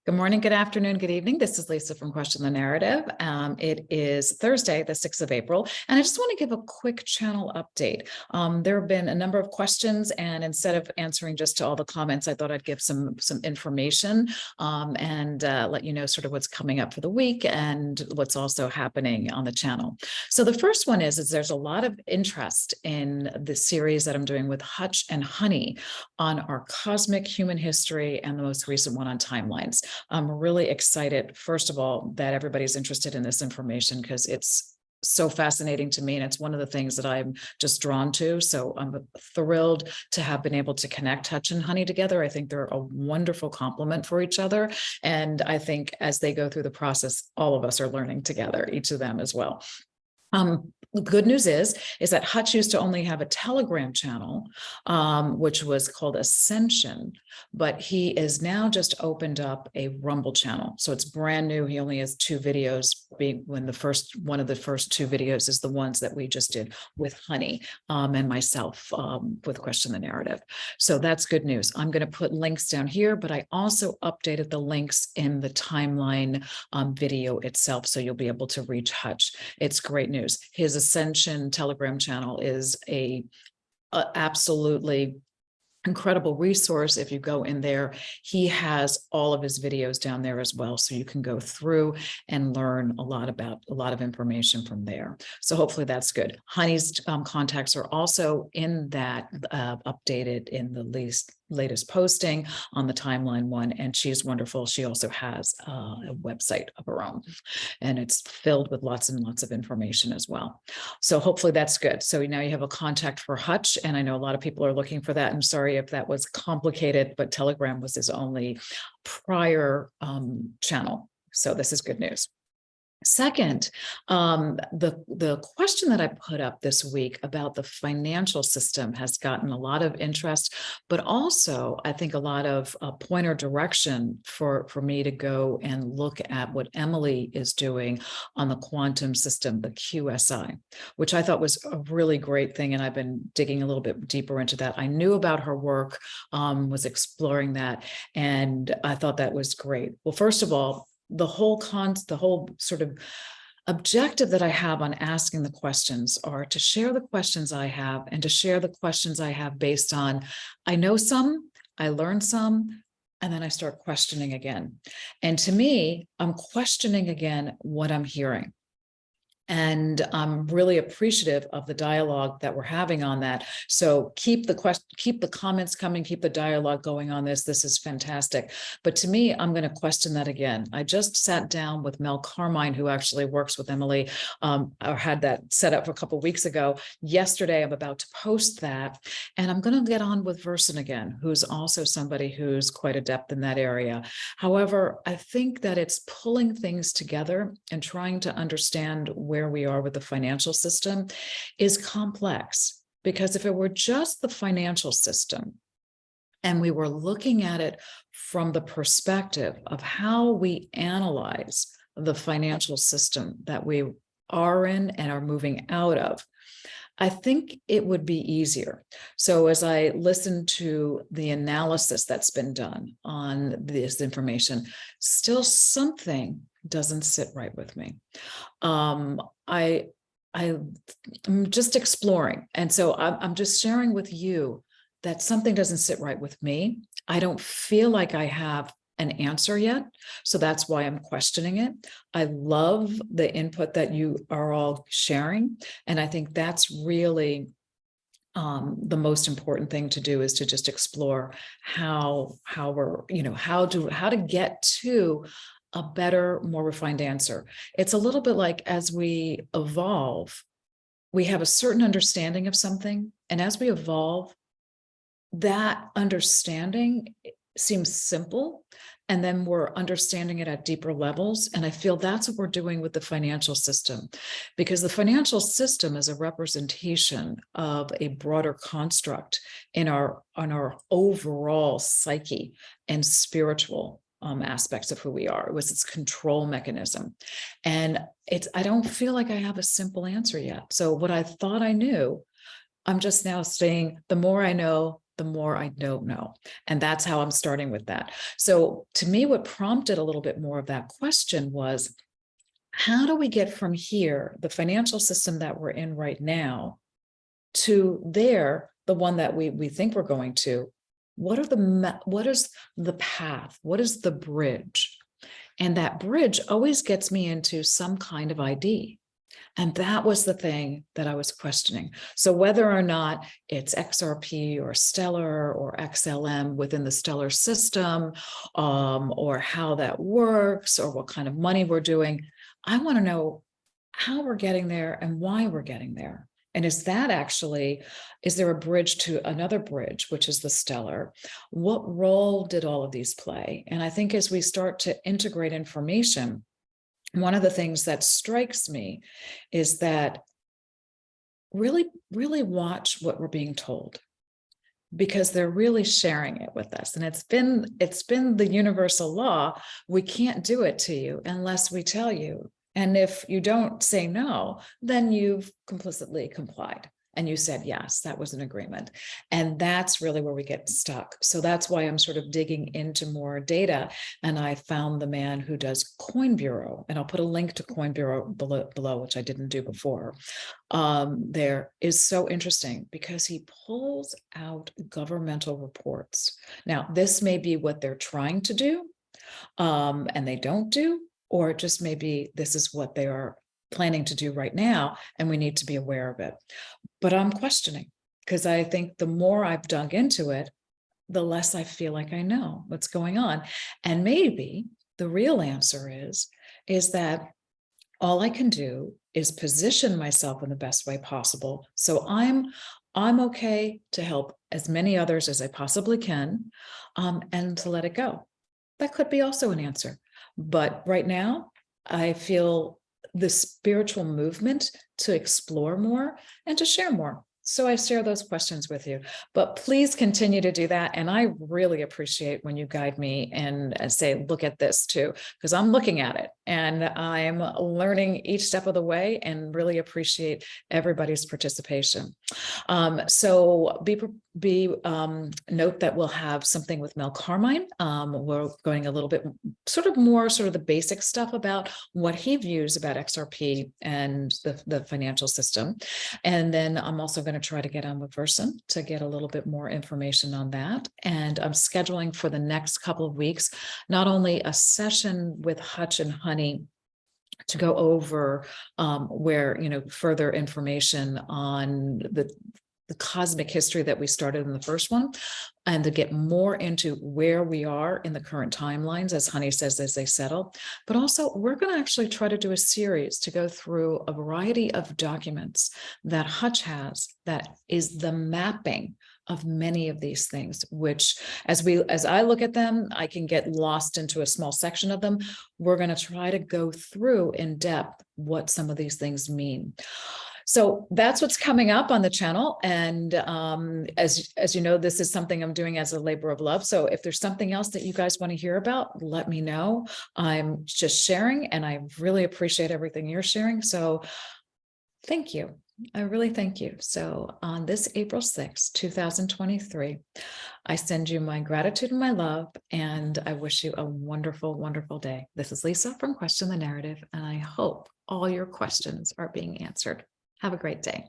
Good morning, good afternoon, good evening. This is Lisa from Question the Narrative. It is Thursday, the 6th of April, and I just want to give a quick channel update. There have been a number of questions, and instead of answering just to all the comments, I thought I'd give some information and let you know sort of what's coming up for the week and what's also happening on the channel. So the first one is there's a lot of interest in the series that I'm doing with Hutch and Honey on our cosmic human history and the most recent one on timelines. I'm really excited, first of all, that everybody's interested in this information because it's so fascinating to me. And it's one of the things that I'm just drawn to. So I'm thrilled to have been able to connect Hutch and Honey together. I think they're a wonderful complement for each other. And I think as they go through the process, all of us are learning together, each of them as well. The good news is that Hutch used to only have a Telegram channel, which was called Ascension, but he is now just opened up a Rumble channel. So it's brand new. He only has 2 videos, being when one of the first 2 videos is the ones that we just did with Honey and myself with Question the Narrative. So that's good news. I'm going to put links down here, but I also updated the links in the timeline video itself. So you'll be able to reach Hutch. It's great news. His Ascension Telegram channel is a absolutely incredible resource. If you go in there, he has all of his videos down there as well. So you can go through and learn a lot of information from there. So hopefully that's good. Honey's contacts are also in that updated in the latest posting on the timeline one. And she's wonderful. She also has a website of her own, and it's filled with lots and lots of information as well. So hopefully that's good. So now you have a contact for Hutch, and I know a lot of people are looking for that. I'm sorry if that was complicated, but Telegram was his only prior channel. So this is good news. Second, the question that I put up this week about the financial system has gotten a lot of interest, but also I think a lot of pointer direction for me to go and look at what Emily is doing on the quantum system, the QSI, which I thought was a really great thing. And I've been digging a little bit deeper into that. I knew about her work, was exploring that, and I thought that was great. Well, first of all, the whole sort of objective that I have on asking the questions are to share the questions I have and to share the questions I have based on, I know some, I learned some, and then I start questioning again. And to me, I'm questioning again what I'm hearing. And I'm really appreciative of the dialogue that we're having on that. So keep the comments coming, keep the dialogue going on this. This is fantastic. But to me, I'm going to question that again. I just sat down with Mel Carmine, who actually works with Emily, or had that set up a couple of weeks ago. Yesterday, I'm about to post that, and I'm going to get on with Verson again, who's also somebody who's quite adept in that area. However, I think that it's pulling things together and trying to understand where we are with the financial system is complex, because if it were just the financial system and we were looking at it from the perspective of how we analyze the financial system that we are in and are moving out of, I think it would be easier. So as I listen to the analysis that's been done on this information, still something doesn't sit right with me. I'm just exploring. And so I'm just sharing with you that something doesn't sit right with me. I don't feel like I have an answer yet. So that's why I'm questioning it. I love the input that you are all sharing. And I think that's really the most important thing to do, is to just explore how we're, how to get to a better, more refined answer. It's a little bit like, as we evolve, we have a certain understanding of something. And as we evolve, that understanding seems simple, and then we're understanding it at deeper levels. And I feel that's what we're doing with the financial system, because the financial system is a representation of a broader construct on our overall psyche and spiritual aspects of who we are. It was its control mechanism. And I don't feel like I have a simple answer yet. So what I thought I knew, I'm just now saying, the more I know, the more I don't know. And that's how I'm starting with that. So to me, what prompted a little bit more of that question was, how do we get from here, the financial system that we're in right now, to there, the one that we think we're going to? What is the path? What is the bridge? And that bridge always gets me into some kind of ID. And that was the thing that I was questioning. So whether or not it's XRP or Stellar or XLM within the Stellar system, or how that works, or what kind of money we're doing, I want to know how we're getting there and why we're getting there. And is there a bridge to another bridge, which is the Stellar? What role did all of these play? And I think as we start to integrate information, one of the things that strikes me is that really, really watch what we're being told, because they're really sharing it with us. And it's been the universal law. We can't do it to you unless we tell you. And if you don't say no, then you've complicitly complied. And you said, yes, that was an agreement. And that's really where we get stuck. So that's why I'm sort of digging into more data. And I found the man who does Coin Bureau, and I'll put a link to Coin Bureau below, which I didn't do before. There is so interesting because he pulls out governmental reports. Now, this may be what they're trying to do, and they don't do, or just maybe this is what they are planning to do right now, and we need to be aware of it. But I'm questioning, because I think the more I've dug into it, the less I feel like I know what's going on. And maybe the real answer is that all I can do is position myself in the best way possible. So I'm okay to help as many others as I possibly can, and to let it go. That could be also an answer. But right now, I feel the spiritual movement to explore more and to share more. So I share those questions with you, but please continue to do that. And I really appreciate when you guide me and say, look at this too, because I'm looking at it and I'm learning each step of the way, and really appreciate everybody's participation. So note that we'll have something with Mel Carmine. We're going a little bit sort of the basic stuff about what he views about XRP and the financial system. And then I'm also going to try to get on with Verson to get a little bit more information on that. And I'm scheduling for the next couple of weeks, not only a session with Hutch and Honey to go over further information on the cosmic history that we started in the first one, and to get more into where we are in the current timelines, as Honey says, as they settle. But also, we're going to actually try to do a series to go through a variety of documents that Hutch has that is the mapping of many of these things, which as I look at them, I can get lost into a small section of them. We're going to try to go through in depth what some of these things mean. So that's what's coming up on the channel. And as you know, this is something I'm doing as a labor of love. So if there's something else that you guys want to hear about, let me know. I'm just sharing, and I really appreciate everything you're sharing. So thank you. I really thank you. So on this April 6th, 2023, I send you my gratitude and my love, and I wish you a wonderful, wonderful day. This is Lisa from Question the Narrative, and I hope all your questions are being answered. Have a great day.